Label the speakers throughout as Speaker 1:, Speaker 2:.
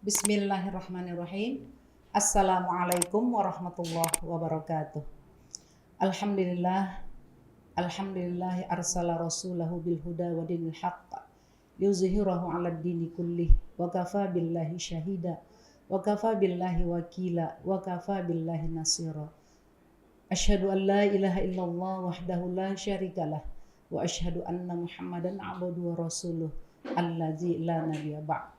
Speaker 1: Bismillahirrahmanirrahim. Assalamualaikum warahmatullahi wabarakatuh. Alhamdulillah, alhamdulillah arsala rasulahu bil huda wa dinil haqq yuzhirahu 'alad dini kullih wa kafa billahi syahida wa kafa billahi wakila wa kafa billahi nasira. Asyhadu an la ilaha illallah wahdahu la syarikalah wa asyhadu anna Muhammadan 'abduhu wa rasuluh allazi la nabiyya ba'd.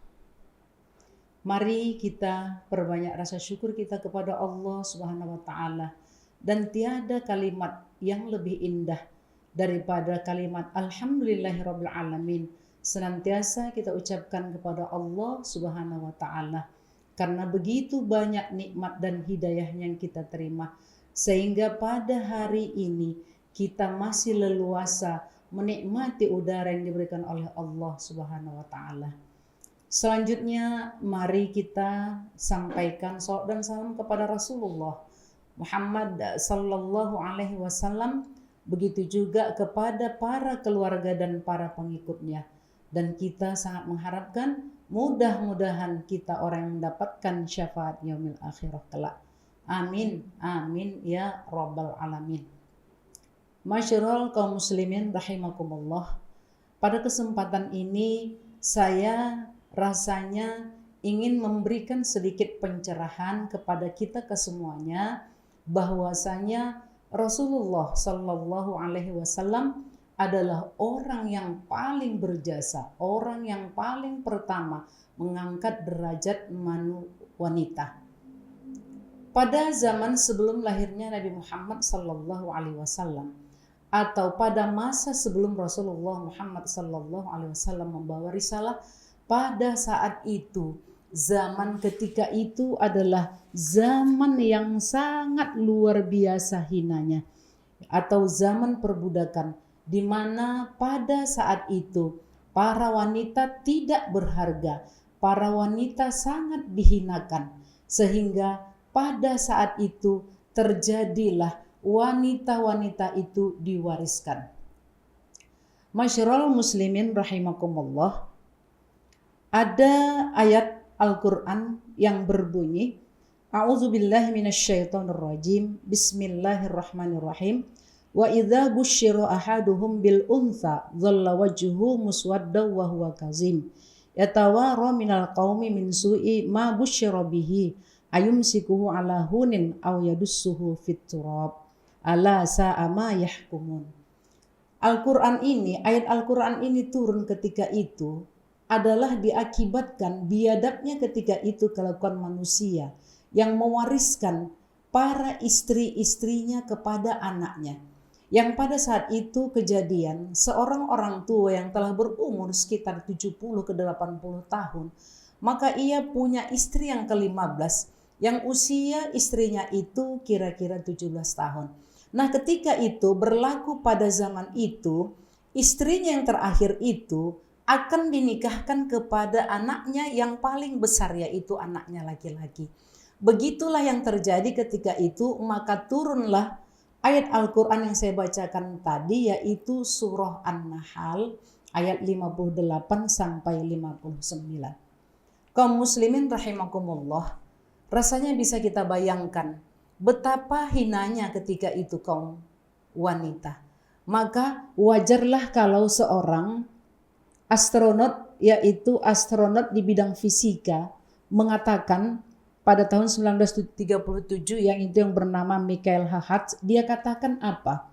Speaker 1: Mari kita perbanyak rasa syukur kita kepada Allah Subhanahu wa taala, dan tiada kalimat yang lebih indah daripada kalimat alhamdulillahirabbil alamin. Senantiasa kita ucapkan kepada Allah Subhanahu wa taala karena begitu banyak nikmat dan hidayah yang kita terima, sehingga pada hari ini kita masih leluasa menikmati udara yang diberikan oleh Allah Subhanahu wa taala. Selanjutnya mari kita sampaikan salawat dan salam kepada Rasulullah Muhammad sallallahu alaihi wasallam, begitu juga kepada para keluarga dan para pengikutnya. Dan kita sangat mengharapkan mudah-mudahan kita orang yang mendapatkan syafaat yaumil akhirah kelak. Amin, amin ya rabbal alamin. Masyarul kaum muslimin rahimakumullah. Pada kesempatan ini saya rasanya ingin memberikan sedikit pencerahan kepada kita kesemuanya bahwasanya Rasulullah Shallallahu Alaihi Wasallam adalah orang yang paling berjasa, orang yang paling pertama mengangkat derajat wanita. Pada zaman sebelum lahirnya Nabi Muhammad Shallallahu Alaihi Wasallam atau pada masa sebelum Rasulullah Muhammad Shallallahu Alaihi Wasallam membawa risalah, pada saat itu, zaman ketika itu adalah zaman yang sangat luar biasa hinanya, atau zaman perbudakan, di mana pada saat itu para wanita tidak berharga, para wanita sangat dihinakan, sehingga pada saat itu terjadilah wanita-wanita itu diwariskan. Masyarul muslimin rahimakumullah. Ada ayat Al-Quran yang berbunyi, A'udzubillahi minasyaitonirrajim, Bismillahirrahmanirrahim, Wa idza busyira ahaduhum bil untha dhalla wajhuhu muswaddan wa huwa kazim yatawara minal qaumi min su'i ma busyira bihi ayumsikuhu ala hunin aw yadussuhu fit turab ala sa'a ma yahkumun. Al-Quran ini, ayat Al-Quran ini turun ketika itu adalah diakibatkan biadabnya ketika itu kelakuan manusia yang mewariskan para istri-istrinya kepada anaknya. Yang pada saat itu kejadian seorang orang tua yang telah berumur sekitar 70 ke 80 tahun, maka ia punya istri yang ke-15 yang usia istrinya itu kira-kira 17 tahun. Nah, ketika itu berlaku pada zaman itu, istrinya yang terakhir itu akan dinikahkan kepada anaknya yang paling besar, yaitu anaknya laki-laki. Begitulah yang terjadi ketika itu, maka turunlah ayat Al-Quran yang saya bacakan tadi, yaitu surah An-Nahl ayat 58 sampai 59. Kaum muslimin rahimakumullah, rasanya bisa kita bayangkan betapa hinanya ketika itu kaum wanita. Maka wajarlah kalau seorang astronot, yaitu astronot di bidang fisika, mengatakan pada tahun 1937 yang itu yang bernama Michael Hahatz, dia katakan apa?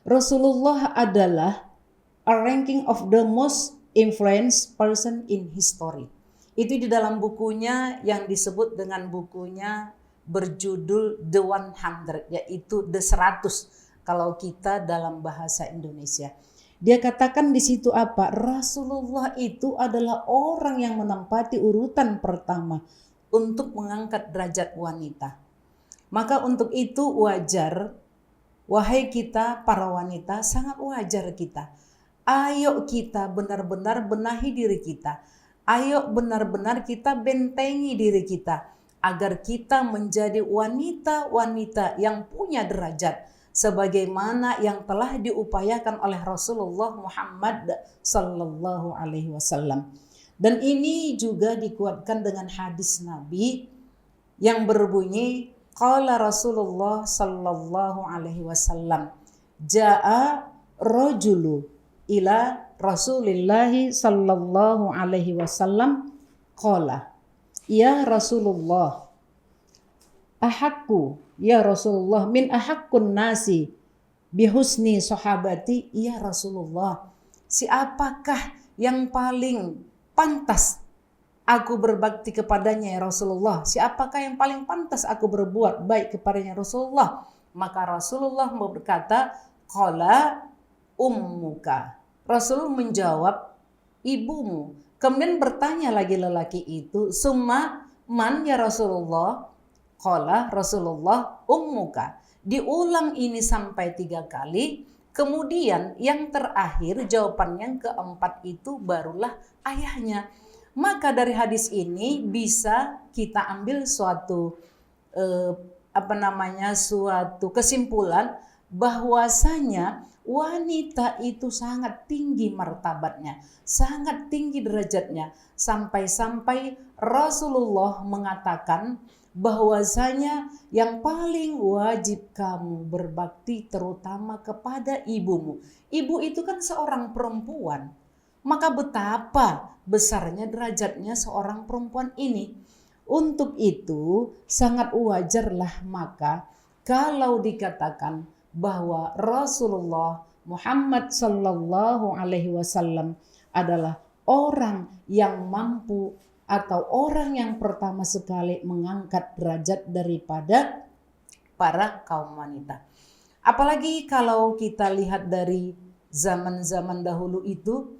Speaker 1: Rasulullah adalah a ranking of the most influenced person in history. Itu di dalam bukunya yang disebut dengan bukunya berjudul The 100, yaitu The 100 kalau kita dalam bahasa Indonesia. Dia katakan di situ apa? Rasulullah itu adalah orang yang menempati urutan pertama untuk mengangkat derajat wanita. Maka untuk itu wajar, wahai kita para wanita, sangat wajar kita. Ayo kita benar-benar benahi diri kita. Ayo benar-benar kita bentengi diri kita agar kita menjadi wanita-wanita yang punya derajat, sebagaimana yang telah diupayakan oleh Rasulullah Muhammad sallallahu alaihi wasallam. Dan ini juga dikuatkan dengan hadis Nabi yang berbunyi qala Rasulullah sallallahu alaihi wasallam jaa rajulu ila Rasulillahi sallallahu alaihi wasallam qala ya Rasulullah ahakku ya Rasulullah min ahakkun nasi bihusni sahabati ya Rasulullah, siapakah yang paling pantas aku berbakti kepadanya ya Rasulullah, siapakah yang paling pantas aku berbuat baik kepadanya Rasulullah? Maka Rasulullah berkata qala ummuka, Rasul menjawab ibumu. Kemudian bertanya lagi lelaki itu summa man ya Rasulullah, qala Rasulullah ummuka. Diulang ini sampai 3 kali. Kemudian yang terakhir jawaban yang keempat itu barulah ayahnya. Maka dari hadis ini bisa kita ambil suatu suatu kesimpulan bahwasanya wanita itu sangat tinggi martabatnya, sangat tinggi derajatnya, sampai-sampai Rasulullah mengatakan bahwasanya yang paling wajib kamu berbakti terutama kepada ibumu. Ibu itu kan seorang perempuan. Maka betapa besarnya derajatnya seorang perempuan ini. Untuk itu sangat wajarlah maka kalau dikatakan bahwa Rasulullah Muhammad sallallahu alaihi wasallam adalah orang yang mampu atau orang yang pertama sekali mengangkat derajat daripada para kaum wanita. Apalagi kalau kita lihat dari zaman-zaman dahulu itu,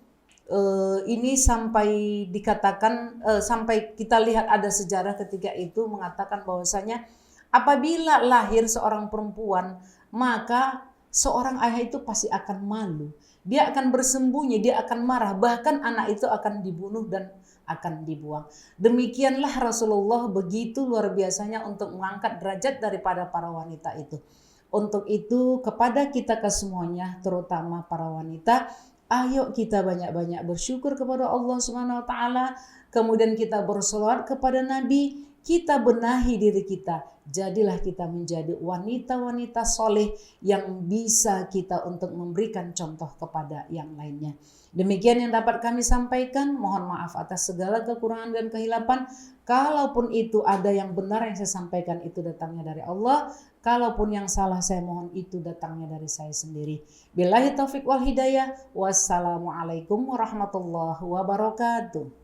Speaker 1: ini sampai dikatakan sampai kita lihat ada sejarah ketika itu mengatakan bahwasanya apabila lahir seorang perempuan maka seorang ayah itu pasti akan malu, dia akan bersembunyi, dia akan marah, bahkan anak itu akan dibunuh dan akan dibuang. Demikianlah Rasulullah begitu luar biasanya untuk mengangkat derajat daripada para wanita itu. Untuk itu kepada kita kesemuanya terutama para wanita, ayo kita banyak-banyak bersyukur kepada Allah Subhanahu wa taala, kemudian kita berselawat kepada Nabi, kita benahi diri kita. Jadilah kita menjadi wanita-wanita soleh yang bisa kita untuk memberikan contoh kepada yang lainnya. Demikian yang dapat kami sampaikan. Mohon maaf atas segala kekurangan dan kehilapan. Kalaupun itu ada yang benar yang saya sampaikan itu datangnya dari Allah. Kalaupun yang salah saya mohon itu datangnya dari saya sendiri. Billahi taufiq wal hidayah. Wassalamualaikum warahmatullahi wabarakatuh.